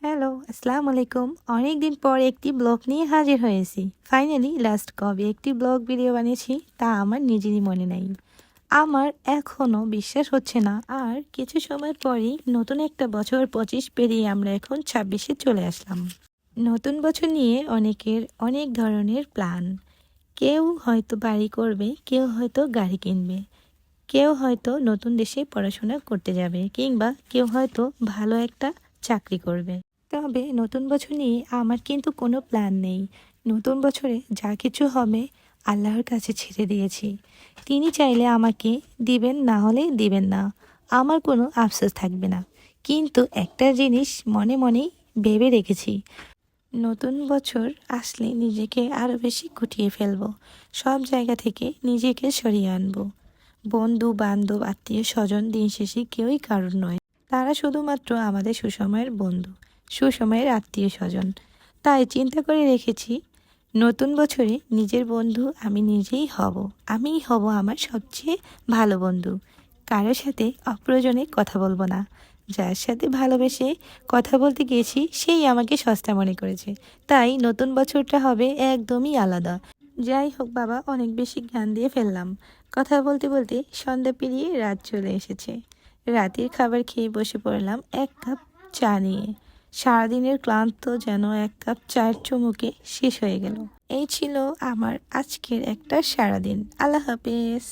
Hello, আসসালামু আলাইকুম। অনেকদিন পর একটি ব্লগ নিয়ে হাজির হয়েছি। ফাইনালি লাস্ট কবে একটি ব্লগ ভিডিও বানিয়েছি তা আমার নিজেরই মনে নাই। আমার এখনও বিশ্বাস হচ্ছে না, আর কিছু সময় পরেই নতুন একটা বছর 25 পেরিয়ে আমরা এখন 26-এ চলে আসলাম। নতুন বছর নিয়ে অনেকের অনেক ধরনের প্ল্যান। কেউ হয়তো বাড়ি করবে, কেউ হয়তো গাড়ি কিনবে, কেউ হয়তো নতুন দেশে পড়াশোনা করতে যাবে, কিংবা কেউ হয়তো ভালো একটা চাকরি করবে। তবে নতুন বছর নিয়ে আমার কিন্তু কোনো প্ল্যান নেই। নতুন বছরে যা কিছু হবে আল্লাহর কাছে ছেড়ে দিয়েছি। তিনি চাইলে আমাকে দিবেন, না হলে দিবেন না। আমার কোনো আফসোস থাকবে না। কিন্তু একটা জিনিস মনে মনেই ভেবে রেখেছি, নতুন বছর আসলে নিজেকে আরও বেশি গুটিয়ে ফেলবো। সব জায়গা থেকে নিজেকে সরিয়ে আনবো। বন্ধু বান্ধব আত্মীয় স্বজন দিন শেষে কেউই কারোর নয়। তারা শুধুমাত্র আমাদের সুসময়ের বন্ধু, সুসময়ের আত্মীয় স্বজন। তাই চিন্তা করে রেখেছি, নতুন বছরে নিজের বন্ধু আমি নিজেই হব। আমিই হব আমার সবচেয়ে ভালো বন্ধু। কারোর সাথে অপ্রয়োজনে কথা বলবো না। যার সাথে ভালোবেসে কথা বলতে গিয়েছি সেই আমাকে সস্তা মনে করেছে। তাই নতুন বছরটা হবে একদমই আলাদা। যাই হোক বাবা, অনেক বেশি জ্ঞান দিয়ে ফেললাম। কথা বলতে বলতে সন্ধ্যা পেরিয়ে রাত চলে এসেছে। রাতের খাবার খেয়ে বসে পড়লাম এক কাপ চা নিয়ে। সারাদিনের ক্লান্ত যেন এক কাপ চায়ের চুমুকে শেষ হয়ে গেল। এই ছিল আমার আজকের একটা সারাদিন। আল্লাহ হাফেজ।